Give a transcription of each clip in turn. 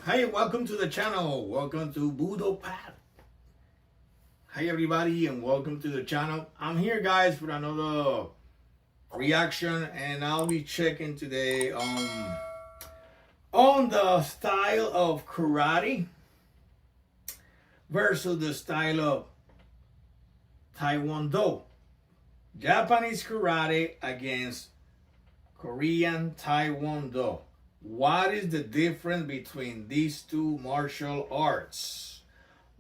Hi, welcome to the channel. Welcome to Budo Path. Hi everybody and welcome to the channel. I'm here guys for another reaction and I'll be checking today on the style of karate versus the style of taekwondo. Japanese karate against Korean taekwondo. What is the difference between these two martial arts?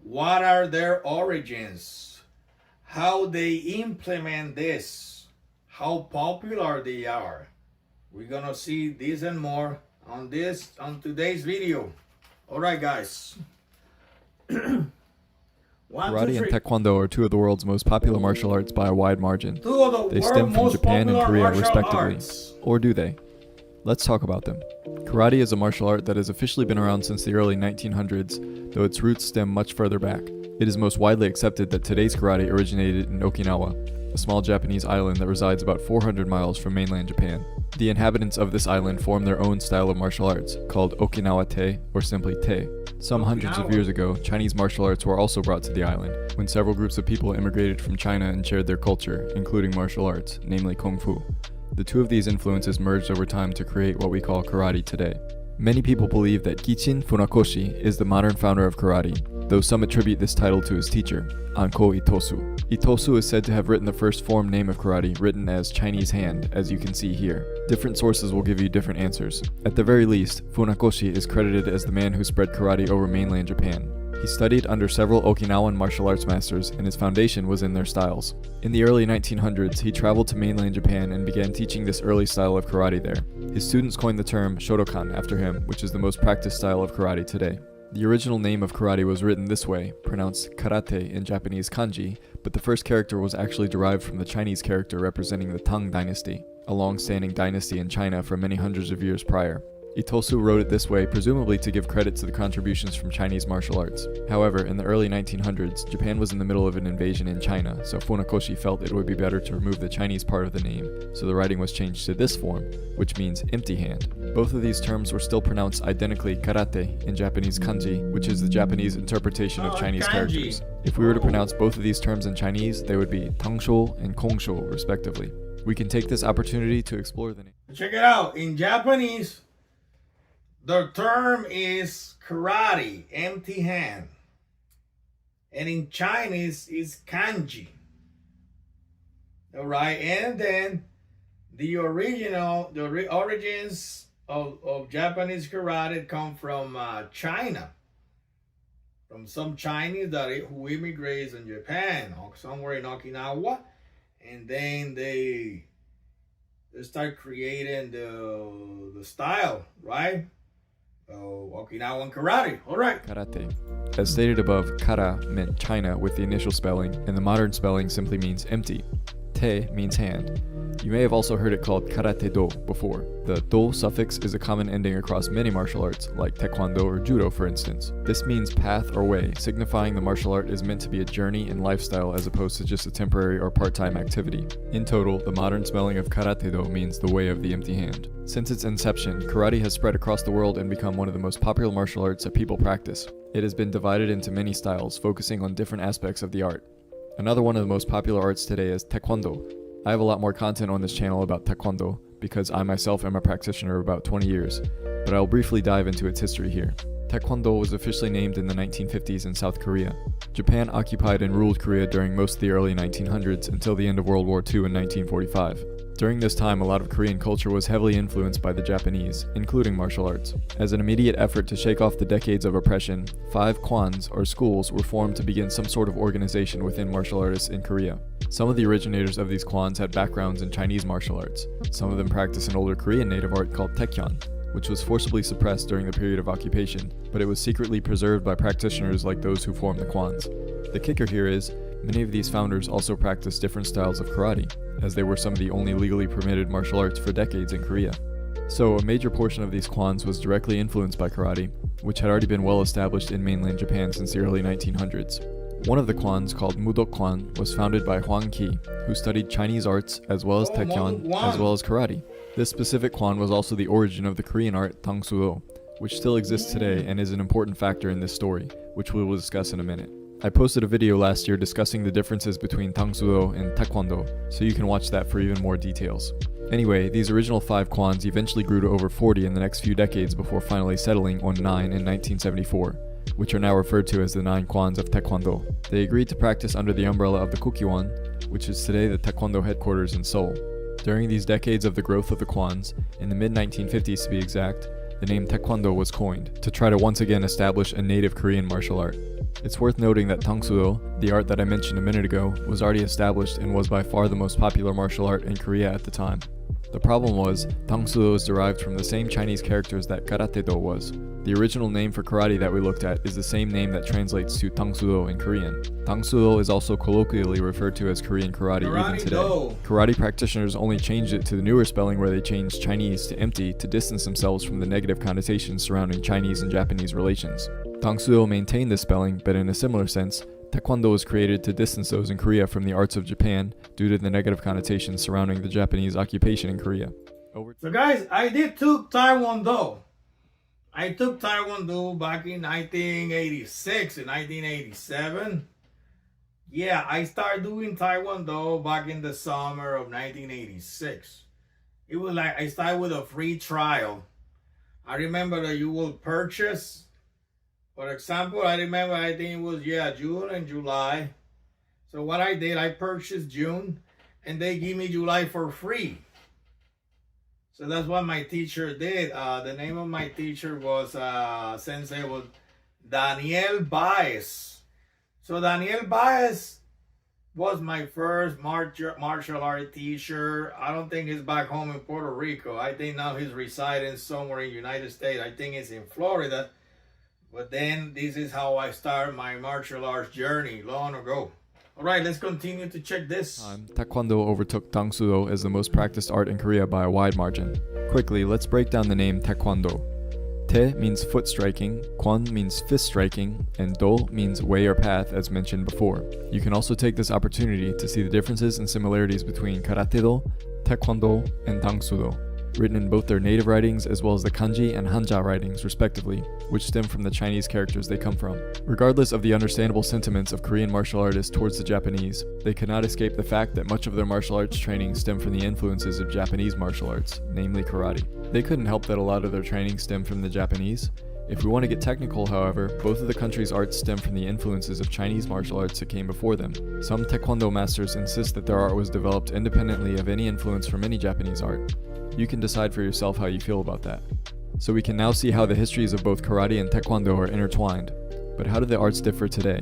What are their origins? How they implement this? How popular they are? We're gonna see this and more on today's video. All right, guys. Karate and Taekwondo are two of the world's most popular martial arts by a wide margin. They stem from Japan and Korea respectively. Or do they? Let's talk about them. Karate is a martial art that has officially been around since the early 1900s, though its roots stem much further back. It is most widely accepted that today's karate originated in Okinawa, a small Japanese island that resides about 400 miles from mainland Japan. The inhabitants of this island form their own style of martial arts, called Okinawa Te, or simply Te. Some hundreds of years ago, Chinese martial arts were also brought to the island, when several groups of people immigrated from China and shared their culture, including martial arts, namely Kung Fu. The two of these influences merged over time to create what we call karate today. Many people believe that Gichin Funakoshi is the modern founder of karate, though some attribute this title to his teacher, Anko Itosu. Itosu is said to have written the first form name of karate, written as Chinese hand, as you can see here. Different sources will give you different answers. At the very least, Funakoshi is credited as the man who spread karate over mainland Japan. He studied under several Okinawan martial arts masters, and his foundation was in their styles. In the early 1900s, he traveled to mainland Japan and began teaching this early style of karate there. His students coined the term Shotokan after him, which is the most practiced style of karate today. The original name of karate was written this way, pronounced karate in Japanese kanji, but the first character was actually derived from the Chinese character representing the Tang dynasty, a long-standing dynasty in China for many hundreds of years prior. Itosu wrote it this way presumably to give credit to the contributions from Chinese martial arts. However, in the early 1900s, Japan was in the middle of an invasion in China, so Funakoshi felt it would be better to remove the Chinese part of the name, so the writing was changed to this form, which means empty hand. Both of these terms were still pronounced identically karate in Japanese kanji, which is the Japanese interpretation of Chinese characters. If we were to pronounce both of these terms in Chinese, they would be tangsho and kongsho, respectively. We can take this opportunity to explore the name. Check it out. In Japanese, the term is karate, empty hand. And in Chinese is kanji. All right, and then the origins of Japanese karate come from China. From some Chinese who immigrated in Japan or somewhere in Okinawa. And then they start creating the style, right? Okinawan karate. All right. Karate. As stated above, kara meant China with the initial spelling, and the modern spelling simply means empty. Te means hand. You may have also heard it called karate do before. The do suffix is a common ending across many martial arts, like taekwondo or judo for instance. This means path or way, signifying the martial art is meant to be a journey and lifestyle as opposed to just a temporary or part-time activity. In total, the modern spelling of karate do means the way of the empty hand. Since its inception, karate has spread across the world and become one of the most popular martial arts that people practice. It has been divided into many styles, focusing on different aspects of the art. Another one of the most popular arts today is taekwondo. I have a lot more content on this channel about taekwondo because I myself am a practitioner of about 20 years, but I'll briefly dive into its history here. Taekwondo was officially named in the 1950s in South Korea. Japan occupied and ruled Korea during most of the early 1900s until the end of World War II in 1945. During this time, a lot of Korean culture was heavily influenced by the Japanese, including martial arts. As an immediate effort to shake off the decades of oppression, 5 kwons, or schools, were formed to begin some sort of organization within martial artists in Korea. Some of the originators of these kwons had backgrounds in Chinese martial arts. Some of them practiced an older Korean native art called taekwondo, which was forcibly suppressed during the period of occupation, but it was secretly preserved by practitioners like those who formed the kwons. The kicker here is, many of these founders also practiced different styles of karate, as they were some of the only legally permitted martial arts for decades in Korea. So a major portion of these kwons was directly influenced by karate, which had already been well established in mainland Japan since the early 1900s. One of the kwons, called Mudok Kwan, was founded by Hwang Ki, who studied Chinese arts as well as taekwondo as well as karate. This specific kwan was also the origin of the Korean art Tangsudo, which still exists today and is an important factor in this story, which we will discuss in a minute. I posted a video last year discussing the differences between Tangsudo and Taekwondo, so you can watch that for even more details. Anyway, these original 5 kwons eventually grew to over 40 in the next few decades before finally settling on 9 in 1974, which are now referred to as the 9 kwons of Taekwondo. They agreed to practice under the umbrella of the Kukiwon, which is today the Taekwondo headquarters in Seoul. During these decades of the growth of the kwons, in the mid-1950s to be exact, the name Taekwondo was coined to try to once again establish a native Korean martial art. It's worth noting that Tangsudo, the art that I mentioned a minute ago, was already established and was by far the most popular martial art in Korea at the time. The problem was, Tangsudo is derived from the same Chinese characters that Karate-do was. The original name for karate that we looked at is the same name that translates to Tangsudo in Korean. Tangsudo is also colloquially referred to as Korean karate even today. Karate practitioners only changed it to the newer spelling where they changed Chinese to empty to distance themselves from the negative connotations surrounding Chinese and Japanese relations. Tangsudo maintained this spelling, but in a similar sense, Taekwondo was created to distance those in Korea from the arts of Japan due to the negative connotations surrounding the Japanese occupation in Korea. So guys, I did took Taekwondo. I took Taekwondo back in 1986 and 1987. Yeah, I started doing Taekwondo back in the summer of 1986. It was like I started with a free trial. I remember that you will purchase. For example, I remember I think it was June and July. So what I did, I purchased June and they give me July for free. So that's what my teacher did. The name of my teacher was Sensei was Daniel Baez. So Daniel Baez was my first martial art teacher. I don't think he's back home in Puerto Rico. I think now he's residing somewhere in the United States. I think it's in Florida. But then this is how I started my martial arts journey long ago. All right, let's continue to check this. Taekwondo overtook Tangsudo as the most practiced art in Korea by a wide margin. Quickly, let's break down the name Taekwondo. Te means foot striking, kwon means fist striking, and do means way or path as mentioned before. You can also take this opportunity to see the differences and similarities between Karate-do, Taekwondo, and Tangsudo, written in both their native writings as well as the kanji and hanja writings respectively, which stem from the Chinese characters they come from. Regardless of the understandable sentiments of Korean martial artists towards the Japanese, they cannot escape the fact that much of their martial arts training stem from the influences of Japanese martial arts, namely karate. They couldn't help that a lot of their training stemmed from the Japanese. If we want to get technical, however, both of the country's arts stem from the influences of Chinese martial arts that came before them. Some Taekwondo masters insist that their art was developed independently of any influence from any Japanese art. You can decide for yourself how you feel about that. So we can now see how the histories of both karate and taekwondo are intertwined. But how do the arts differ today?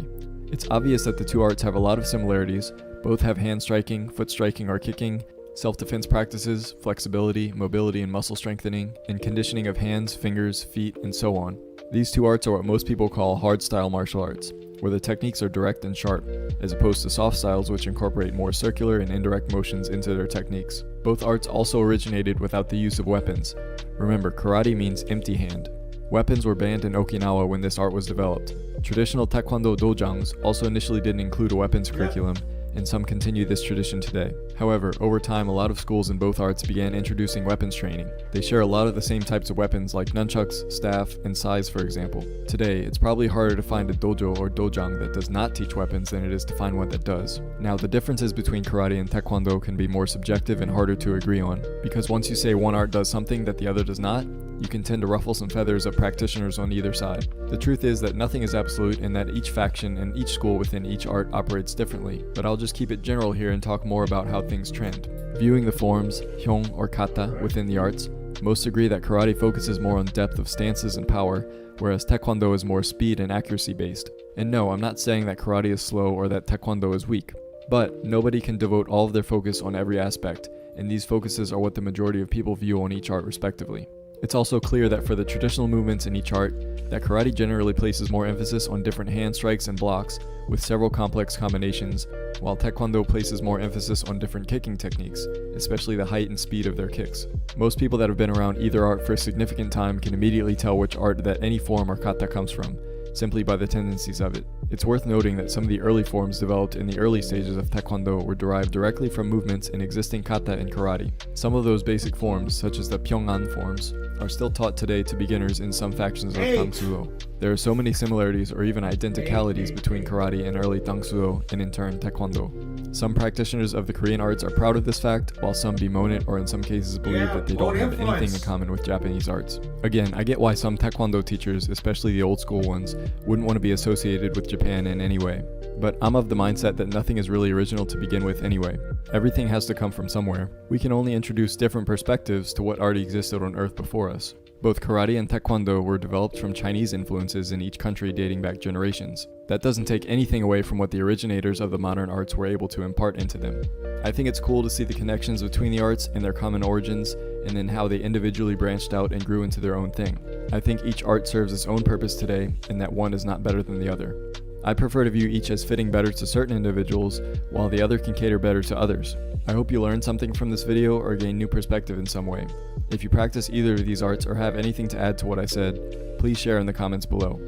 It's obvious that the two arts have a lot of similarities. Both have hand striking, foot striking or kicking, self-defense practices, flexibility, mobility and muscle strengthening, and conditioning of hands, fingers, feet, and so on. These two arts are what most people call hard-style martial arts, where the techniques are direct and sharp, as opposed to soft styles which incorporate more circular and indirect motions into their techniques. Both arts also originated without the use of weapons. Remember, karate means empty hand. Weapons were banned in Okinawa when this art was developed. Traditional taekwondo dojangs also initially didn't include a weapons curriculum, and some continue this tradition today. However, over time, a lot of schools in both arts began introducing weapons training. They share a lot of the same types of weapons like nunchucks, staff, and sais, for example. Today, it's probably harder to find a dojo or dojang that does not teach weapons than it is to find one that does. Now, the differences between karate and taekwondo can be more subjective and harder to agree on, because once you say one art does something that the other does not, you can tend to ruffle some feathers of practitioners on either side. The truth is that nothing is absolute and that each faction and each school within each art operates differently, but I'll just keep it general here and talk more about how things trend. Viewing the forms, hyong or kata, within the arts, most agree that karate focuses more on depth of stances and power, whereas taekwondo is more speed and accuracy based. And no, I'm not saying that karate is slow or that taekwondo is weak, but nobody can devote all of their focus on every aspect, and these focuses are what the majority of people view on each art respectively. It's also clear that for the traditional movements in each art, that karate generally places more emphasis on different hand strikes and blocks with several complex combinations, while taekwondo places more emphasis on different kicking techniques, especially the height and speed of their kicks. Most people that have been around either art for a significant time can immediately tell which art that any form or kata comes from, simply by the tendencies of it. It's worth noting that some of the early forms developed in the early stages of Taekwondo were derived directly from movements in existing kata and karate. Some of those basic forms, such as the Pyongan forms, are still taught today to beginners in some factions of Tangsudo. There are so many similarities or even identicalities between karate and early Tangsudo and in turn Taekwondo. Some practitioners of the Korean arts are proud of this fact, while some bemoan it or in some cases believe that they don't have anything in common with Japanese arts. Again, I get why some Taekwondo teachers, especially the old school ones, wouldn't want to be associated with Japan in any way. But I'm of the mindset that nothing is really original to begin with anyway. Everything has to come from somewhere. We can only introduce different perspectives to what already existed on Earth before us. Both karate and taekwondo were developed from Chinese influences in each country dating back generations. That doesn't take anything away from what the originators of the modern arts were able to impart into them. I think it's cool to see the connections between the arts and their common origins, and then how they individually branched out and grew into their own thing. I think each art serves its own purpose today, and that one is not better than the other. I prefer to view each as fitting better to certain individuals, while the other can cater better to others. I hope you learned something from this video or gain new perspective in some way. If you practice either of these arts or have anything to add to what I said, please share in the comments below.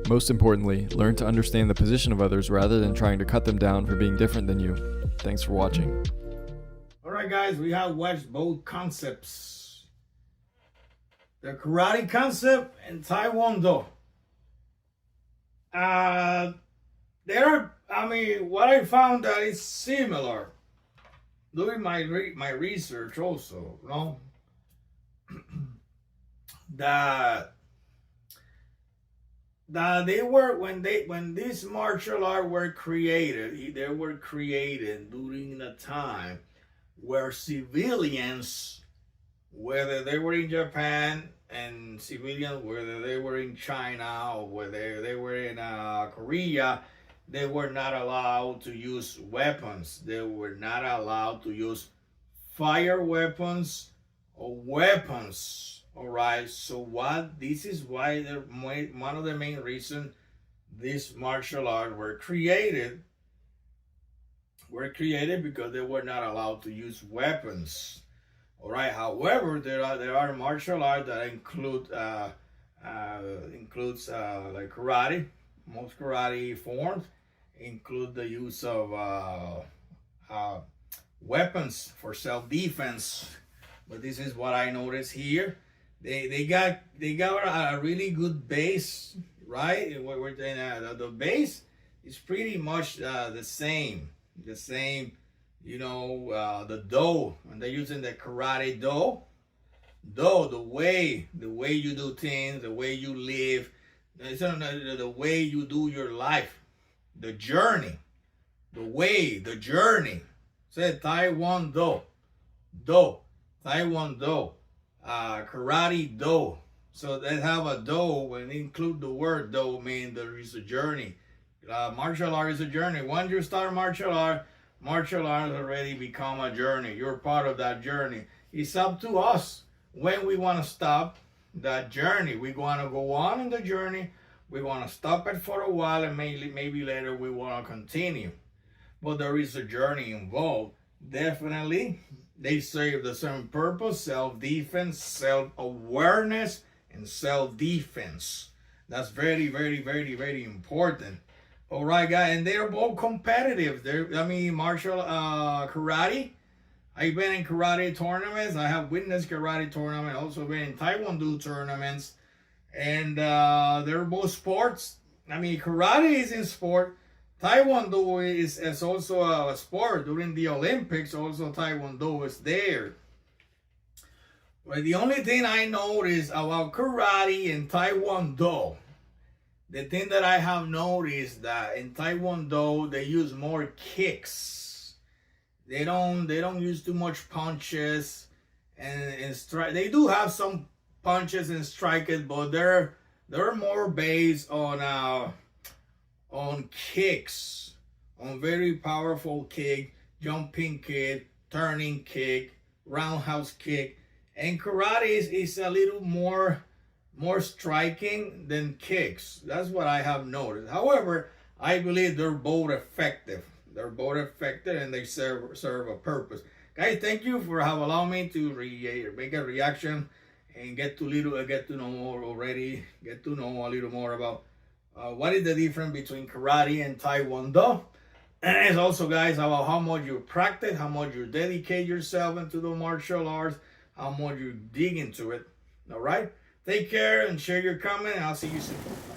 Most importantly, learn to understand the position of others rather than trying to cut them down for being different than you. Thanks for watching. Alright guys, we have watched both concepts. The karate concept and Taekwondo. What I found that is similar. Doing my research also, you know, that they were when this martial art were created, they were created during the time where civilians, whether they were in Japan and civilians, whether they were in China or whether they were in Korea, they were not allowed to use weapons. They were not allowed to use fire weapons or weapons. All right. So this is why one of the main reasons this martial art were created because they were not allowed to use weapons. All right. However, there are martial arts that includes like karate. Most karate forms include the use of weapons for self-defense. But this is what I noticed here. They got a really good base, right? The base is pretty much the same. You know, the do, and they're using the karate do, the way you do things, the way you live, the way you do your life, the journey, the journey. Say Taekwondo, Taekwondo, karate do. So they have a do, when they include the word do, mean there is a journey. Martial art is a journey. Once you start martial art already become a journey. You're part of that journey. It's up to us when we want to stop that journey. We want to go on in the journey. We want to stop it for a while, and maybe later we want to continue. But there is a journey involved. Definitely, they serve the same purpose: self-defense, self-awareness, and self-defense. That's very, very, very, very important. All right, guys, and they're both competitive. Karate. I've been in karate tournaments. I have witnessed karate tournaments. Also been in Taekwondo tournaments, and they're both sports. Karate is in sport. Taekwondo is also a sport. During the Olympics, also Taekwondo is there. But the only thing I noticed about karate and Taekwondo, the thing that I have noticed that in Taekwondo they use more kicks. They don't use too much punches and strike. They do have some punches and strikes, but they're more based on kicks, on very powerful kick, jumping kick, turning kick, roundhouse kick. And karate is a little more striking than kicks. That's what I have noticed. However, I believe they're both effective. They're both effective, and they serve a purpose. Guys, thank you for allowing me to make a reaction and get to know a little more about what is the difference between karate and taekwondo. And it's also, guys, about how much you practice, how much you dedicate yourself into the martial arts, how much you dig into it. All right? Take care and share your comment, and I'll see you soon. Bye.